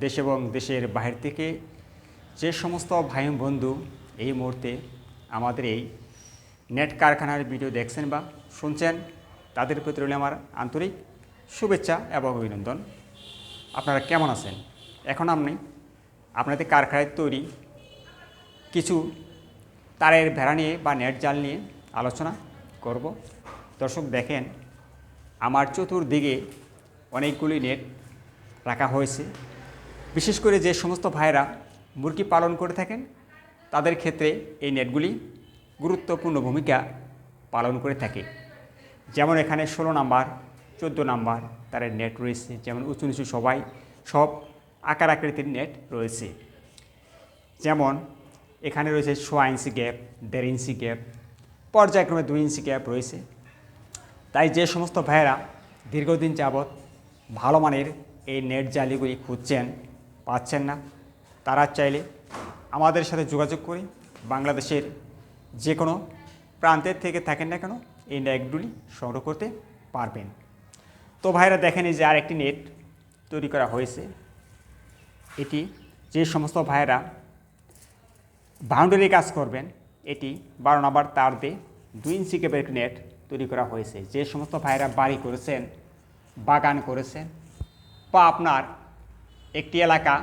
দেশ এবং দেশের বাহির থেকে যে সমস্ত ভাই বন্ধু এই মুহূর্তে আমাদের এই নেট কারখানার ভিডিও দেখছেন বা শুনছেন, তাদের প্রতি রইল আমার আন্তরিক শুভেচ্ছা এবং অভিনন্দন। আপনারা কেমন আছেন? এখন আমি আপনাদের কারখানায় তৈরি কিছু তারের ভেড়া নিয়ে বা নেট জাল নিয়ে আলোচনা করব। দর্শক দেখেন, আমার চতুর্দিকে অনেকগুলি নেট রাখা হয়েছে। বিশেষ করে যে সমস্ত ভাইরা মুরগি পালন করে থাকেন তাদের ক্ষেত্রে এই নেটগুলি গুরুত্বপূর্ণ ভূমিকা পালন করে থাকে। যেমন এখানে 16 নাম্বার 14 নাম্বার তারের নেট রয়েছে, যেমন উঁচু নিচু সব আকার আকৃতির নেট রয়েছে। যেমন এখানে রয়েছে 1.5 ইঞ্চি গ্যাপ, 1.5 ইঞ্চি গ্যাপ, পর্যায়ক্রমে 2 ইঞ্চি গ্যাপ রয়েছে। তাই যে সমস্ত ভাইয়েরা দীর্ঘদিন যাবৎ ভালো মানের এই নেট জালিগুলি খুঁজছেন, পাচ্ছেন না, তারা চাইলে আমাদের সাথে যোগাযোগ করে বাংলাদেশের যে কোনো প্রান্তের থেকে থাকেন না কেন এই নেটগুলি সংগ্রহ করতে পারবেন। তো ভাইরা দেখেন, এই যে আরেকটি নেট তৈরি করা হয়েছে। এটি যে সমস্ত ভাইয়েরা বাউন্ডারি কাজ করবেন, এটি 12 নাম্বার তার দিয়ে 2 ইঞ্চি গ্যাপের নেট তৈরি করা হয়েছে। যে সমস্ত ভাইয়েরা বাড়ি করেছেন, বাগান করেছেন, বা আপনার একটি এলাকা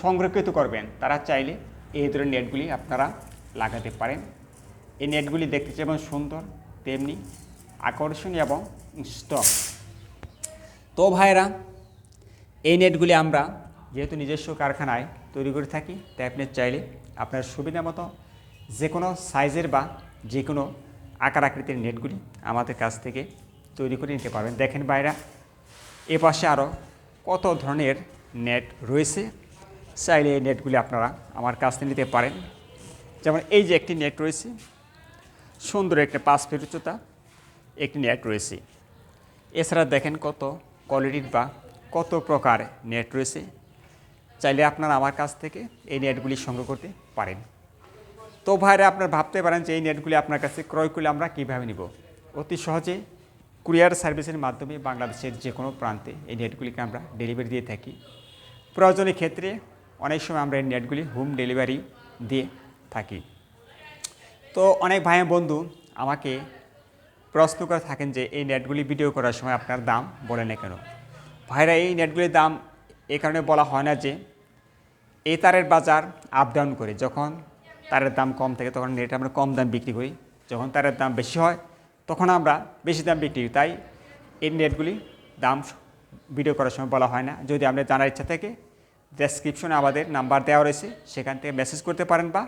সংরক্ষিত করবেন, তারা চাইলে এই ধরনের নেটগুলি আপনারা লাগাতে পারেন। এই নেটগুলি দেখতে যেমন সুন্দর তেমনি আকর্ষণীয় এবং স্টক। তো ভাইরা, এই নেটগুলি আমরা যেহেতু নিজস্ব কারখানায় তৈরি করে থাকি, তাই আপনি চাইলে আপনার সুবিধা মতো যে কোনো সাইজের বা যে কোনো আকার আকৃতির নেটগুলি আমাদের কাছ থেকে তৈরি করে নিতে পারবেন। দেখেন ভাইরা, এ পাশে আরও কত ধরনের নেট রয়েছে। চাইলে এই নেটগুলি আপনারা আমার কাছ থেকে নিতে পারেন। যেমন এই যে একটি নেট রয়েছে, সুন্দর একটা 5 ফিট উচ্চতা একটি নেট রয়েছে। এছাড়া দেখেন কত কোয়ালিটির বা কত প্রকার নেট রয়েছে। চাইলে আপনারা আমার কাছ থেকে এই নেটগুলি সংগ্রহ করতে পারেন। তো ভাইরা, আপনারা ভাবতে পারেন যে এই নেটগুলি আপনার কাছে ক্রয় করলে আমরা কীভাবে নিব। অতি সহজে কুরিয়ার সার্ভিসের মাধ্যমে বাংলাদেশের যে কোনো প্রান্তে এই নেটগুলিকে আমরা ডেলিভারি দিয়ে থাকি। প্রয়োজনীয় ক্ষেত্রে অনেক সময় আমরা এই নেটগুলি হোম ডেলিভারি দিয়ে থাকি। তো অনেক ভাই বন্ধু আমাকে প্রশ্ন করে থাকেন যে এই নেটগুলি ভিডিও করার সময় আপনার দাম বলে না কেন। ভাইরা, এই নেটগুলির দাম এই কারণে বলা হয় না যে এই তারের বাজার আপ ডাউন করে। যখন তারের দাম কম থাকে তখন নেট আমরা কম দাম বিক্রি করি, যখন তারের দাম বেশি হয় তখন আমরা বেশি দাম বিক্রি করি। তাই এই নেটগুলি দাম ভিডিও করার সময় বলা হয় না। যদি আপনার জানার ইচ্ছা থাকে, ডেসক্রিপশনে আমাদের নাম্বার দেওয়া রয়েছে, সেখান থেকে মেসেজ করতে পারেন, বা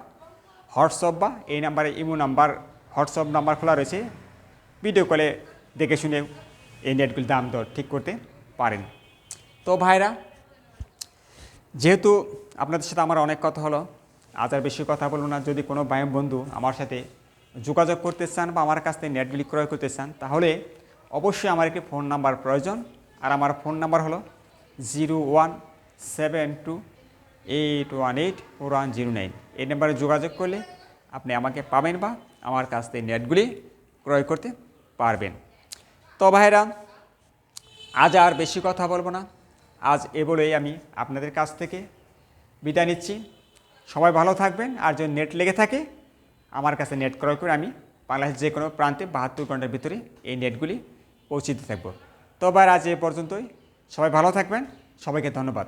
হোয়াটসঅ্যাপ বা এই নাম্বারে ইমো নাম্বার, হোয়াটসঅ্যাপ নাম্বার খোলা রয়েছে, ভিডিও কলে দেখে শুনে এই নেটগুলির দাম দর ঠিক করতে পারেন। তো ভাইরা, যেহেতু আপনাদের সাথে আমার অনেক কথা হলো, আজ আর বেশি কথা বলবো না। যদি কোনো ভাই বন্ধু আমার সাথে যোগাযোগ করতে চান বা আমার কাছ থেকে নেটগুলি ক্রয় করতে চান, তাহলে অবশ্যই আমার একটি ফোন নাম্বার প্রয়োজন। আর আমার ফোন নাম্বার হলো 0172818410 এই নাম্বারে যোগাযোগ করলে আপনি আমাকে পাবেন বা আমার কাছ থেকে নেটগুলি ক্রয় করতে পারবেন। তো ভাইরা, আজ আর বেশি কথা বলবো না। আজ এ বলেই আমি আপনাদের কাছ থেকে বিদায় নিচ্ছি। সবাই ভালো থাকবেন। আর যদি নেট লেগে থাকে, আমার কাছে নেট ক্রয় করে আমি বাংলাদেশের যে কোনো প্রান্তে 72 ঘন্টার ভিতরে এই নেটগুলি পৌঁছে দিতে থাকবো। তো ভাই, আজ এ পর্যন্তই। সবাই ভালো থাকবেন। সবাইকে ধন্যবাদ।